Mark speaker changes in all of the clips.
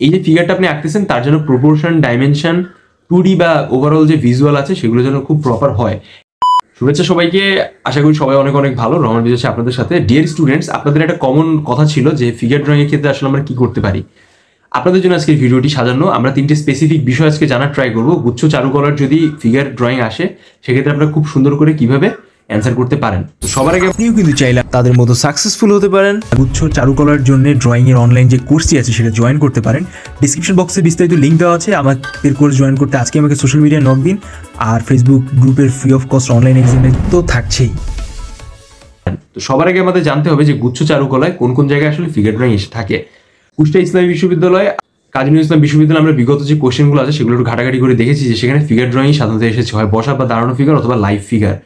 Speaker 1: এই যে ফিগারটা আপনি আঁকতেছেন তার জন্য প্রপোর্শন, ডাইমেনশন, 2D বা ওভারঅল যে ভিজুয়াল আছে সেগুলো যেন খুব প্রপার হয়। শুভেচ্ছা সবাইকে, আশা করি সবাই অনেক অনেক ভালো। রহমান বিজয় আপনাদের সাথে। ডিয়ার স্টুডেন্টস, আপনাদের একটা কমন কথা ছিল যে ফিগার ড্রয়িং এর ক্ষেত্রে আসলে আমরা কি করতে পারি। আপনাদের জন্য আজকের ভিডিওটি সাজানো। আমরা 3টে স্পেসিফিক বিষয় আজকে জানার ট্রাই করবো। গুচ্ছ চারুকলার যদি ফিগার ড্রয়িং আসে সেক্ষেত্রে আপনারা খুব সুন্দর করে কিভাবে অ্যান্সার করতে পারেন। তো সবার আগে আপনিও কিন্তু চাইলে তাদের মতো সাকসেসফুল হতে পারেন। গুচ্ছ চারুকলার জন্য ড্রয়িং এর অনলাইন যে কোর্সটি আছে সেটা জয়েন করতে পারেন। ডিসক্রিপশন বক্সে বিস্তারিত লিঙ্ক দেওয়া আছে। আমাদের কোর্স জয়েন করতে আজকে আমাকে সোশ্যাল মিডিয়ায় নক দিন। আর ফেসবুক গ্রুপের ফ্রি অফ কস্ট অনলাইন এক্সামে তো থাকছেই। তো সবার আগে আমাদের জানতে হবে যে গুচ্ছ চারুকলায় কোন কোন জায়গায় আসলে ফিগার ড্রয়িং এসে থাকে। কুষ্টিয়া ইসলামী বিশ্ববিদ্যালয়, কাজী নজরুল ইসলাম বিশ্ববিদ্যালয়ে আমরা বিগত যে কোশ্চেনগুলো আছে সেগুলো একটু ঘাটাঘাটি করে দেখেছি যে সেখানে ফিগার ড্রয়িং সাধারণত এসেছে হয় বসা বা দাঁড়ানো ফিগার অথবা লাইভ ফিগার।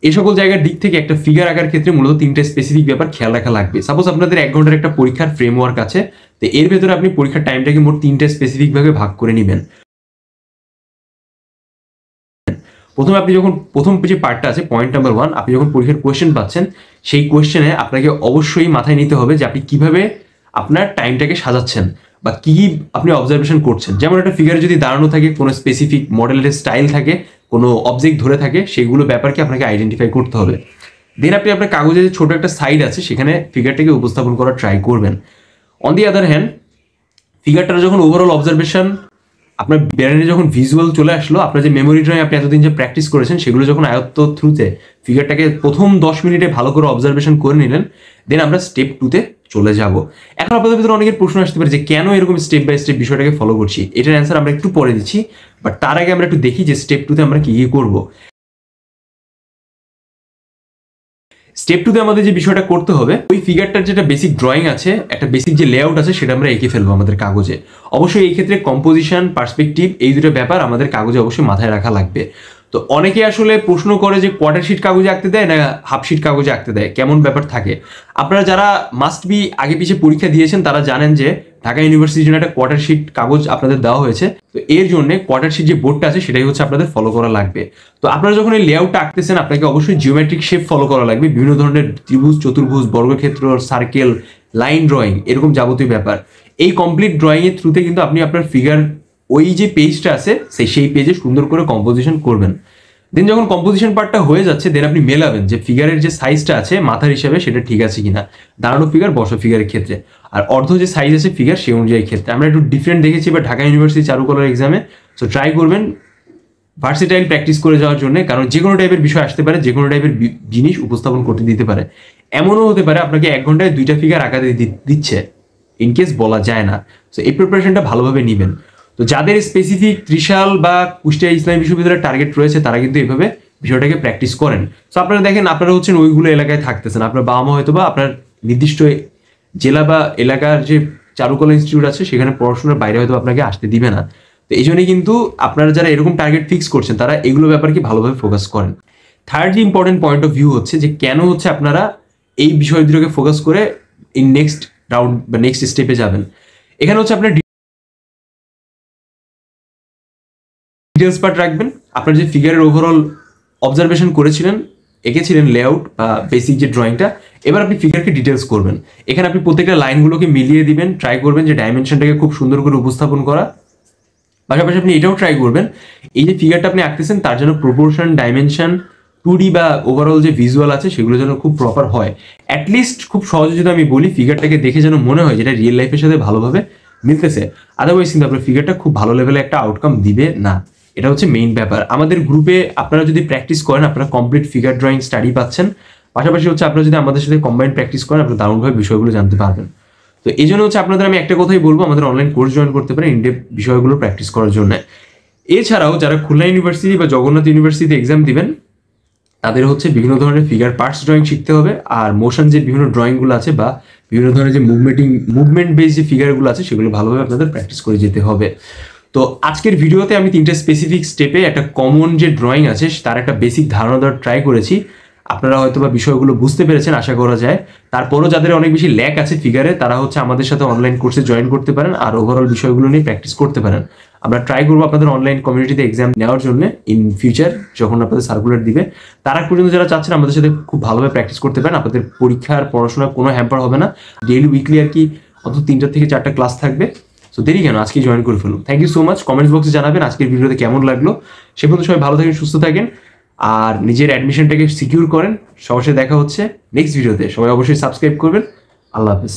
Speaker 1: এই সকল জায়গার দিক থেকে একটা ফিগার আঁকার ক্ষেত্রে মূলত 3টে স্পেসিফিক ব্যাপার খেয়াল রাখা লাগবে। সাপোজ আপনাদের 1 ঘন্টার একটা পরীক্ষার ফ্রেমওয়ার্ক আছে, তো এর ভেতরে আপনি পরীক্ষার টাইমটাকে মোট 3টে স্পেসিফিক ভাবে ভাগ করে নেবেন। প্রথমে আপনি যখন প্রথম যে পার্টটা আছে পয়েন্ট নাম্বার 1, আপনি যখন পরীক্ষার কোয়েশ্চেন পাচ্ছেন সেই কোয়েশ্চেনে আপনাকে অবশ্যই মাথায় নিতে হবে যে আপনি কিভাবে আপনার টাইমটাকে সাজাচ্ছেন বা কি আপনি অবজারভেশন করছেন। যেমন একটা ফিগারে যদি দাঁড়ানো থাকে, কোনো স্পেসিফিক মডেলের স্টাইল থাকে, কোনো অবজেক্ট ধরে থাকে, সেগুলো ব্যাপারকে আপনাকে আইডেন্টিফাই করতে হবে। দেন আপনি আপনার কাগজে যে ছোট একটা সাইড আছে সেখানে ফিগারটাকে উপস্থাপন করার ট্রাই করবেন। অন দি আদার হ্যান্ড, ফিগারটার যখন ওভারঅল অবজারভেশন আপনার ব্রেনে যখন ভিজুয়াল চলে আসলো, আপনার যে মেমোরি ড্রয়িং আপনি এতদিন যে প্র্যাকটিস করেছেন সেগুলো যখন আয়ত্ত থ্রুতে ফিগারটাকে প্রথম 10 মিনিটে ভালো করে অবজারভেশন করে নিলেন, দেন আমরা স্টেপ 2তে চলে যাব। এখন আপনাদের ভিতরে অনেকের প্রশ্ন আসতে পারে যে কেন এরকম স্টেপ বাই স্টেপ বিষয়টাকে ফলো করছি। এটার অ্যান্সার আমরা একটু পরে দিচ্ছি, বাট তার আগে আমরা একটু দেখি যে স্টেপ 2তে আমরা কি কি করবো। স্টেপ 2তে আমাদের যে বিষয়টা করতে হবে, ওই ফিগারটার যেটা বেসিক ড্রয়িং আছে, একটা বেসিক যে লেআউট আছে সেটা আমরা এঁকে ফেলবো আমাদের কাগজে। অবশ্যই এই ক্ষেত্রে কম্পোজিশন, পার্সপেক্টিভ, এই দুটো ব্যাপার আমাদের কাগজে অবশ্যই মাথায় রাখা লাগবে। তো অনেকে আসলে প্রশ্ন করে যে কোয়ার্টার শিট কাগজে আঁকতে দেয় না হাফ শিট কাগজে আঁকতে দেয়, কেমন ব্যাপার থাকে। আপনারা যারা মাস্ট বি আগে পিছিয়ে পরীক্ষা দিয়েছেন তারা জানেন যে ঢাকা ইউনিভার্সিটির জন্য একটা কোয়ার্টার শিট কাগজ আপনাদের দেওয়া হয়েছে। তো এর জন্য কোয়ার্টার শিট যে বোর্ডটা আছে সেটাই হচ্ছে আপনাদের ফলো করা লাগবে। তো আপনারা যখন এই লেআউটটা আঁকতেছেন আপনাকে অবশ্যই জিওমেট্রিক শেপ ফলো করা লাগবে। বিভিন্ন ধরনের ত্রিভুজ, চতুর্ভুজ, বর্গক্ষেত্র, সার্কেল, লাইন ড্রয়িং, এরকম যাবতীয় ব্যাপার। এই কমপ্লিট ড্রয়িং এর থ্রুতে কিন্তু আপনি আপনার ফিগার ওই যে পেজটা আছে সেই পেজে সুন্দর করে কম্পোজিশন করবেন। দেন যখন কম্পোজিশন পার্টটা হয়ে যাচ্ছে, দেন আপনি মেলাবেন যে ফিগারের যে সাইজটা আছে মাথার হিসাবে সেটা ঠিক আছে কিনা, দাঁড়ানো ফিগার, বসা ফিগারের ক্ষেত্রে, আর অর্ধ যে সাইজ আছে ফিগার সেই অনুযায়ী ক্ষেত্রে। আমরা একটু ডিফারেন্ট দেখেছি বা ঢাকা ইউনিভার্সিটি চারুকলার এক্সামে। সো ট্রাই করবেন ভার্সেটাইল প্র্যাকটিস করে যাওয়ার জন্য, কারণ যে কোনো টাইপের বিষয় আসতে পারে, যে কোনো টাইপের জিনিস উপস্থাপন করতে দিতে পারে। এমনও হতে পারে আপনাকে 1 ঘন্টায় 2টা ফিগার আঁকাতে দিচ্ছে, ইনকেস বলা যায় না। সো এই প্রিপারেশনটা ভালোভাবে নেবেন। তো যাদের স্পেসিফিক ত্রিশাল বা কুষ্টিয়া ইসলামী বিশ্ববিদ্যালয়ের টার্গেট রয়েছে তারা কিন্তু এইভাবে বিষয়টাকে প্র্যাকটিস করেন। তো আপনারা দেখেন, আপনারা হচ্ছেন ওইগুলো এলাকায় থাকতেছেন, আপনার বাবা মা হয়তো বা আপনার নির্দিষ্ট জেলা বা এলাকার যে চারুকলা ইনস্টিটিউট আছে সেখানে পড়াশোনার বাইরে হয়তো আপনাকে আসতে দিবে না। তো এই জন্যই কিন্তু আপনারা যারা এরকম টার্গেট ফিক্স করছেন তারা এগুলো ব্যাপারকে ভালোভাবে ফোকাস করেন। থার্ড যে ইম্পর্টেন্ট পয়েন্ট অফ ভিউ হচ্ছে যে কেন হচ্ছে আপনারা এই বিষয় দুটোকে ফোকাস করে ইন নেক্সট রাউন্ড বা নেক্সট স্টেপে যাবেন। এখানে হচ্ছে আপনার ডিটেলস পার্ট রাখবেন। আপনার যে ফিগারের ওভারঅল অবজারভেশন করেছিলেন, এঁকেছিলেন লেআউট বা বেসিক যে ড্রয়িংটা, এবার আপনি ফিগারকে ডিটেলস করবেন। এখানে আপনি প্রত্যেকটা লাইনগুলোকে মিলিয়ে দিবেন, ট্রাই করবেন যে ডাইমেনশনটাকে খুব সুন্দর করে উপস্থাপন করা। পাশাপাশি আপনি এটাও ট্রাই করবেন এই যে ফিগারটা আপনি আঁকতেছেন তার জন্য প্রপোর্শন, ডাইমেনশন, 2D বা ওভারঅল যে ভিজুয়াল আছে সেগুলো যেন খুব প্রপার হয়। অ্যাটলিস্ট খুব সহজে যদি আমি বলি, ফিগারটাকে দেখে যেন মনে হয় যেটা রিয়েল লাইফের সাথে ভালোভাবে মিলতেছে। আদারওয়াইজ কিন্তু আপনার ফিগারটা খুব ভালো লেভেলে একটা আউটকাম দিবে না। এটা হচ্ছে মেইন ব্যাপার। আমাদের গ্রুপে আপনারা যদি প্র্যাকটিস করেন আপনারা কমপ্লিট ফিগার ড্রয়িং স্টাডি পাচ্ছেন। পাশাপাশি হচ্ছে আপনারা যদি আমাদের সাথে কম্বাইন্ড প্র্যাকটিস করেন আপনারা দারুণভাবে বিষয়গুলো জানতে পারবেন। তো এই জন্য হচ্ছে আপনাদের আমি একটা কথাই বলবো, আমাদের অনলাইন কোর্স জয়েন করতে পারেন ইনডেপ বিষয়গুলো প্র্যাকটিস করার জন্য। এছাড়াও যারা খুলনা ইউনিভার্সিটি বা জগন্নাথ ইউনিভার্সিটিতে এক্সাম দিবেন তাদের হচ্ছে বিভিন্ন ধরনের ফিগার পার্টস ড্রয়িং শিখতে হবে। আর মোশন যে বিভিন্ন ড্রয়িংগুলো আছে বা বিভিন্ন ধরনের যে মুভমেন্ট বেস যে ফিগারগুলো আছে সেগুলো ভালোভাবে আপনাদের প্র্যাকটিস করে যেতে হবে। তো আজকের ভিডিওতে আমি 3টে স্পেসিফিক স্টেপে একটা কমন যে ড্রয়িং আছে তার একটা বেসিক ধারণা দেওয়ার ট্রাই করেছি। আপনারা হয়তো বা বিষয়গুলো বুঝতে পেরেছেন আশা করা যায়। তারপরও যাদের অনেক বেশি ল্যাক আছে ফিগারে তারা হচ্ছে আমাদের সাথে অনলাইন কোর্সে জয়েন করতে পারেন আর ওভারঅল বিষয়গুলো নিয়ে প্র্যাকটিস করতে পারেন। আমরা ট্রাই করবো আপনাদের অনলাইন কমিউনিটিতে এক্সাম নেওয়ার জন্য ইন ফিউচার, যখন আপনাদের সার্কুলার দিবে। তার আগ পর্যন্ত যারা চাচ্ছেন আমাদের সাথে খুব ভালোভাবে প্র্যাকটিস করতে পারেন, আপনাদের পরীক্ষার পড়াশোনার কোনো হ্যাম্পার হবে না। ডেইলি উইকলি আর কি অন্তত 3টা থেকে 4টা ক্লাস থাকবে। সো দেরি কেন, আজকে জয়েন করে ফেলুন। Thank you so much. Comments বক্সে জানাবেন আজকের ভিডিওতে কেমন লাগলো। সে পর্যন্ত সবাই ভালো থাকেন, সুস্থ থাকেন, আর নিজের অ্যাডমিশনটাকে সিকিউর করেন। সবার সাথে দেখা হচ্ছে নেক্সট ভিডিওতে। সবাই অবশ্যই সাবস্ক্রাইব করবেন। আল্লাহ হাফেজ।